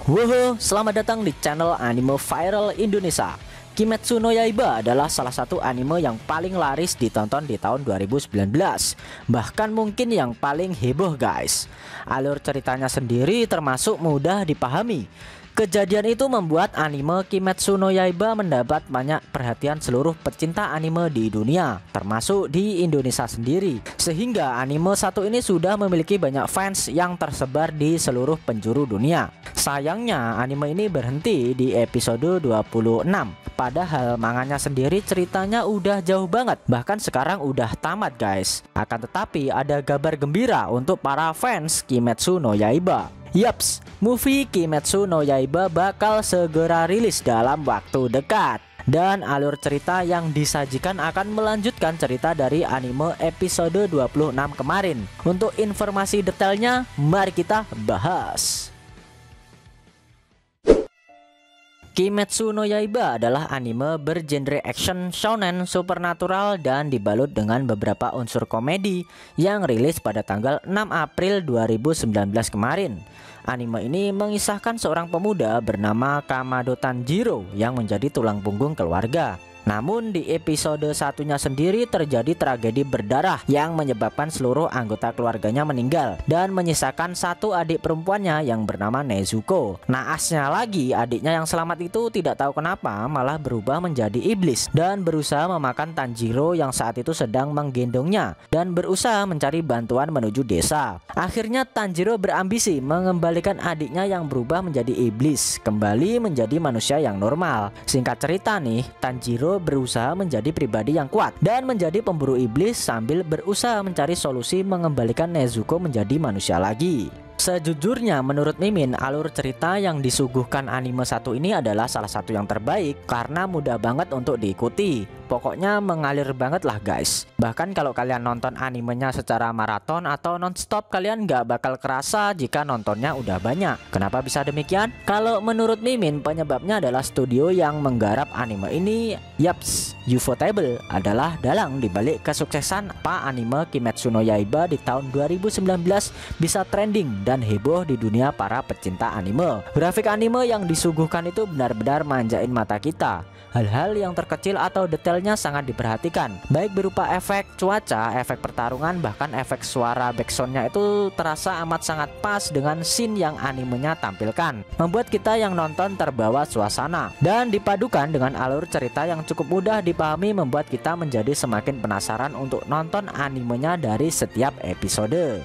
Woho, selamat datang di channel Anime Viral Indonesia. Kimetsu no Yaiba adalah salah satu anime yang paling laris ditonton di tahun 2019. Bahkan mungkin yang paling heboh guys. Alur ceritanya sendiri termasuk mudah dipahami. Kejadian itu membuat anime Kimetsu no Yaiba mendapat banyak perhatian seluruh pecinta anime di dunia, termasuk di Indonesia sendiri. Sehingga anime satu ini sudah memiliki banyak fans yang tersebar di seluruh penjuru dunia. Sayangnya anime ini berhenti di episode 26. Padahal manganya sendiri ceritanya udah jauh banget, bahkan sekarang udah tamat guys. Akan tetapi ada kabar gembira untuk para fans Kimetsu no Yaiba. Yaps, movie Kimetsu no Yaiba bakal segera rilis dalam waktu dekat. Dan alur cerita yang disajikan akan melanjutkan cerita dari anime episode 26 kemarin. Untuk informasi detailnya, mari kita bahas. Kimetsu no Yaiba adalah anime bergenre action shonen supernatural dan dibalut dengan beberapa unsur komedi yang rilis pada tanggal 6 April 2019 kemarin. Anime ini mengisahkan seorang pemuda bernama Kamado Tanjiro yang menjadi tulang punggung keluarga. Namun di episode satunya sendiri terjadi tragedi berdarah yang menyebabkan seluruh anggota keluarganya meninggal dan menyisakan satu adik perempuannya yang bernama Nezuko. Naasnya lagi, adiknya yang selamat itu tidak tahu kenapa malah berubah menjadi iblis dan berusaha memakan Tanjiro yang saat itu sedang menggendongnya dan berusaha mencari bantuan menuju desa. Akhirnya Tanjiro berambisi mengembalikan adiknya yang berubah menjadi iblis kembali menjadi manusia yang normal. Singkat cerita nih, Tanjiro berusaha menjadi pribadi yang kuat dan menjadi pemburu iblis sambil berusaha mencari solusi mengembalikan Nezuko menjadi manusia lagi. Sejujurnya menurut Mimin, alur cerita yang disuguhkan anime satu ini adalah salah satu yang terbaik karena mudah banget untuk diikuti. Pokoknya mengalir banget lah guys. Bahkan kalau kalian nonton animenya secara maraton atau nonstop, kalian gak bakal kerasa jika nontonnya udah banyak. Kenapa bisa demikian? Kalau menurut Mimin, penyebabnya adalah studio yang menggarap anime ini. Yaps, Ufotable adalah dalang dibalik kesuksesan anime Kimetsu no Yaiba di tahun 2019 bisa trending dan heboh di dunia para pecinta anime. Grafik anime yang disuguhkan itu benar-benar manjain mata kita. Hal-hal yang terkecil atau detailnya sangat diperhatikan, baik berupa efek cuaca, efek pertarungan, bahkan efek suara backsoundnya itu terasa amat sangat pas dengan scene yang animenya tampilkan, membuat kita yang nonton terbawa suasana. Dan dipadukan dengan alur cerita yang cukup mudah dipahami membuat kita menjadi semakin penasaran untuk nonton animenya dari setiap episode.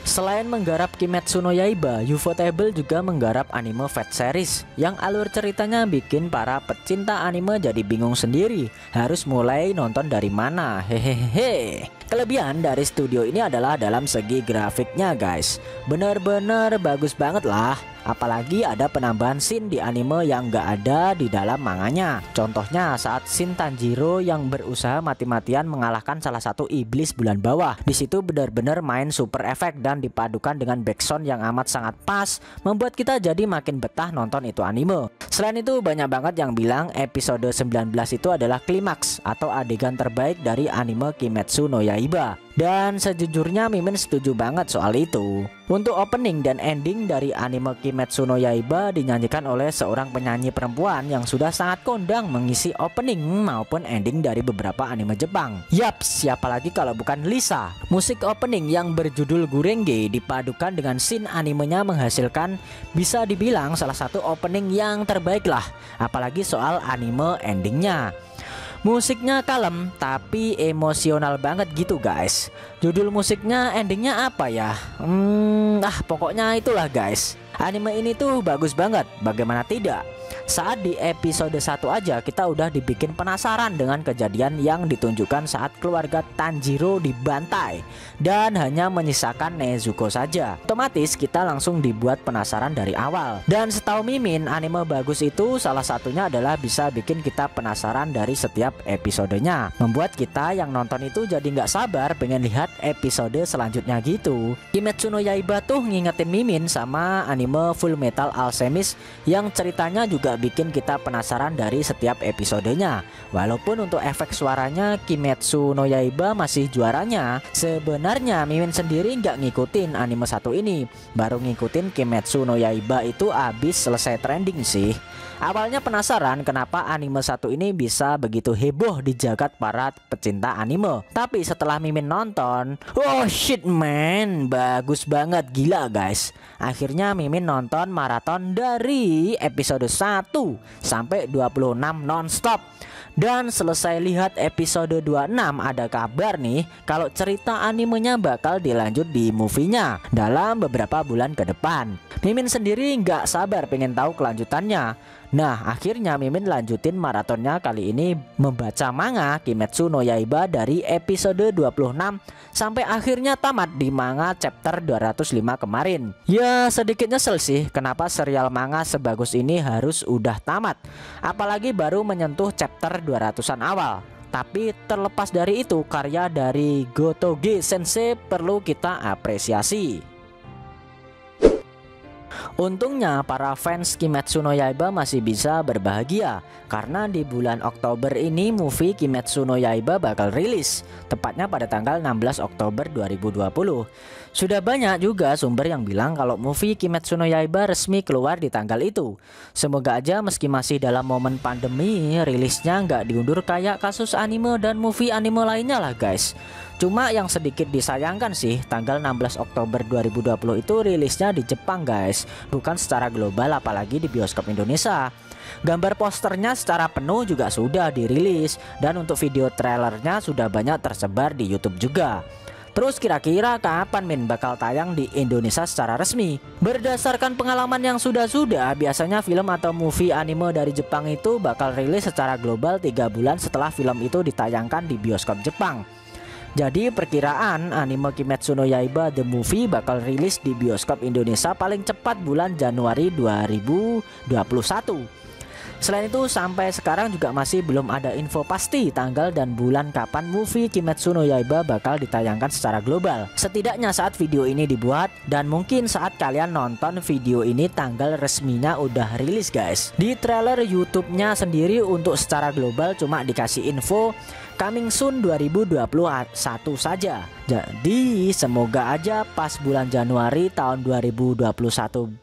Selain menggarap Kimetsu no Yaiba, Ufotable juga menggarap anime Fate Series yang alur ceritanya bikin para pecinta anime jadi bingung sendiri harus mulai nonton dari mana. Hehehe. Kelebihan dari studio ini adalah dalam segi grafiknya guys, bener-bener bagus banget lah. Apalagi ada penambahan scene di anime yang gak ada di dalam manganya. Contohnya saat scene Tanjiro yang berusaha mati-matian mengalahkan salah satu iblis bulan bawah. Di situ benar-benar main super efek dan dipadukan dengan backsound yang amat sangat pas, membuat kita jadi makin betah nonton itu anime. Selain itu banyak banget yang bilang episode 19 itu adalah klimaks atau adegan terbaik dari anime Kimetsu no Yaiba. Dan sejujurnya Mimin setuju banget soal itu. Untuk opening dan ending dari anime Kimetsu no Yaiba dinyanyikan oleh seorang penyanyi perempuan yang sudah sangat kondang mengisi opening maupun ending dari beberapa anime Jepang. Yaps, siapa lagi kalau bukan Lisa. Musik opening yang berjudul Gurenge dipadukan dengan scene animenya menghasilkan bisa dibilang salah satu opening yang terbaik lah. Apalagi soal anime endingnya. Musiknya kalem tapi emosional banget gitu guys. Judul musiknya endingnya apa ya? Pokoknya itulah guys. Anime ini tuh bagus banget, bagaimana tidak? Saat di episode 1 aja kita udah dibikin penasaran dengan kejadian yang ditunjukkan saat keluarga Tanjiro dibantai dan hanya menyisakan Nezuko saja. Otomatis kita langsung dibuat penasaran dari awal. Dan setahu Mimin, anime bagus itu salah satunya adalah bisa bikin kita penasaran dari setiap episodenya, membuat kita yang nonton itu jadi nggak sabar pengen lihat episode selanjutnya gitu. Kimetsu no Yaiba tuh ngingetin Mimin sama anime Full Metal Alchemist yang ceritanya juga juga bikin kita penasaran dari setiap episodenya. Walaupun untuk efek suaranya Kimetsu no Yaiba masih juaranya. Sebenarnya Mimin sendiri nggak ngikutin anime satu ini, baru ngikutin Kimetsu no Yaiba itu abis selesai trending sih. Awalnya penasaran kenapa anime satu ini bisa begitu heboh di jagat para pecinta anime. Tapi setelah Mimin nonton, oh shit man, bagus banget, gila guys. Akhirnya Mimin nonton maraton dari episode 1 sampai 26 nonstop. Dan selesai lihat episode 26 ada kabar nih kalau cerita animenya bakal dilanjut di movie-nya dalam beberapa bulan ke depan. Mimin sendiri nggak sabar pengen tahu kelanjutannya. Nah akhirnya Mimin lanjutin maratonnya kali ini membaca manga Kimetsu no Yaiba dari episode 26 sampai akhirnya tamat di manga chapter 205 kemarin. Ya sedikit nyesel sih kenapa serial manga sebagus ini harus udah tamat, apalagi baru menyentuh chapter 200-an awal. Tapi terlepas dari itu, karya dari Gotoge Sensei perlu kita apresiasi. Untungnya para fans Kimetsu no Yaiba masih bisa berbahagia karena di bulan Oktober ini movie Kimetsu no Yaiba bakal rilis, tepatnya pada tanggal 16 Oktober 2020. Sudah banyak juga sumber yang bilang kalau movie Kimetsu no Yaiba resmi keluar di tanggal itu. Semoga aja meski masih dalam momen pandemi, rilisnya nggak diundur kayak kasus anime dan movie anime lainnya lah guys. Cuma yang sedikit disayangkan sih, tanggal 16 Oktober 2020 itu rilisnya di Jepang guys, bukan secara global apalagi di bioskop Indonesia. Gambar posternya secara penuh juga sudah dirilis, dan untuk video trailernya sudah banyak tersebar di YouTube juga. Terus kira-kira kapan Min bakal tayang di Indonesia secara resmi? Berdasarkan pengalaman yang sudah-sudah, biasanya film atau movie anime dari Jepang itu bakal rilis secara global 3 bulan setelah film itu ditayangkan di bioskop Jepang. Jadi perkiraan anime Kimetsu no Yaiba The Movie bakal rilis di bioskop Indonesia paling cepat bulan Januari 2021. Selain itu sampai sekarang juga masih belum ada info pasti tanggal dan bulan kapan movie Kimetsu no Yaiba bakal ditayangkan secara global. Setidaknya saat video ini dibuat dan mungkin saat kalian nonton video ini tanggal resminya udah rilis guys. Di trailer YouTube-nya sendiri untuk secara global cuma dikasih info coming soon 2021 saja. Jadi semoga aja pas bulan Januari tahun 2021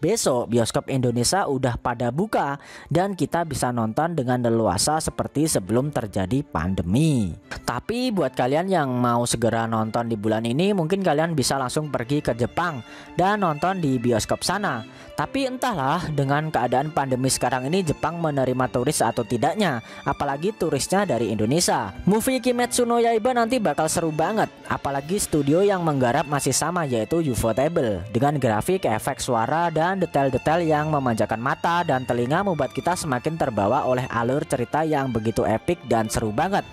besok bioskop Indonesia udah pada buka dan kita bisa nonton dengan leluasa seperti sebelum terjadi pandemi. Tapi buat kalian yang mau segera nonton di bulan ini, mungkin kalian bisa langsung pergi ke Jepang dan nonton di bioskop sana. Tapi entahlah dengan keadaan pandemi sekarang ini Jepang menerima turis atau tidaknya, apalagi turisnya dari Indonesia. Movie Kimetsu no Yaiba nanti bakal seru banget, apalagi studio yang menggarap masih sama yaitu Ufotable, dengan grafik, efek suara, dan detail-detail yang memanjakan mata dan telinga membuat kita semakin terbawa oleh alur cerita yang begitu epik dan seru banget.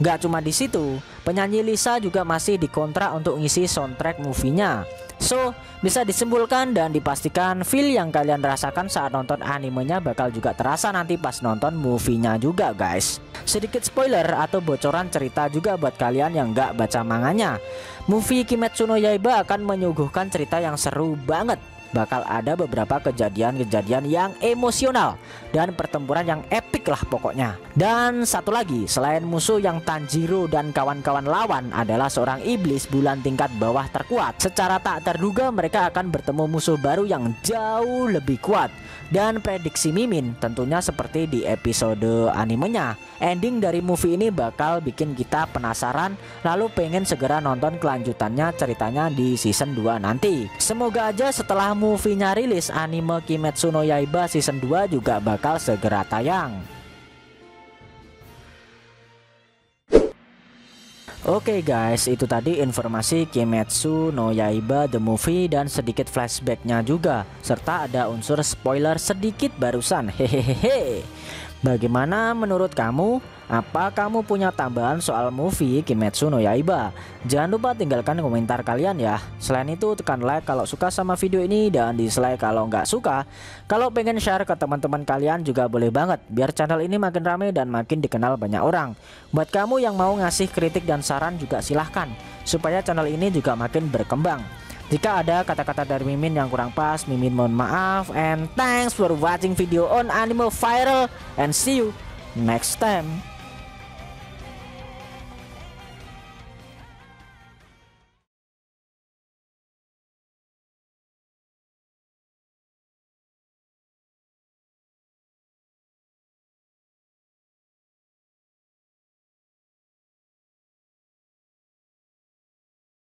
Gak cuma di situ, penyanyi Lisa juga masih dikontrak untuk ngisi soundtrack movie-nya. So, bisa disimpulkan dan dipastikan feel yang kalian rasakan saat nonton animenya bakal juga terasa nanti pas nonton movie-nya juga guys. Sedikit spoiler atau bocoran cerita juga buat kalian yang gak baca manganya. Movie Kimetsu no Yaiba akan menyuguhkan cerita yang seru banget. Bakal ada beberapa kejadian-kejadian yang emosional dan pertempuran yang epik lah pokoknya. Dan satu lagi, selain musuh yang Tanjiro dan kawan-kawan lawan adalah seorang iblis bulan tingkat bawah terkuat, secara tak terduga mereka akan bertemu musuh baru yang jauh lebih kuat. Dan prediksi Mimin tentunya seperti di episode animenya, ending dari movie ini bakal bikin kita penasaran lalu pengen segera nonton kelanjutannya ceritanya di season 2 nanti. Semoga aja setelah movie-nya rilis, anime Kimetsu no Yaiba season 2 juga bakal segera tayang. Oke guys, itu tadi informasi Kimetsu no Yaiba The Movie dan sedikit flashbacknya juga, serta ada unsur spoiler sedikit barusan. Hehehe. Bagaimana menurut kamu? Apa kamu punya tambahan soal movie Kimetsu no Yaiba? Jangan lupa tinggalkan komentar kalian ya. Selain itu tekan like kalau suka sama video ini dan dislike kalau nggak suka. Kalau pengen share ke teman-teman kalian juga boleh banget, biar channel ini makin rame dan makin dikenal banyak orang. Buat kamu yang mau ngasih kritik dan saran juga silahkan, supaya channel ini juga makin berkembang. Jika ada kata-kata dari Mimin yang kurang pas, Mimin mohon maaf. And thanks for watching video on Anime Viral, and see you next time.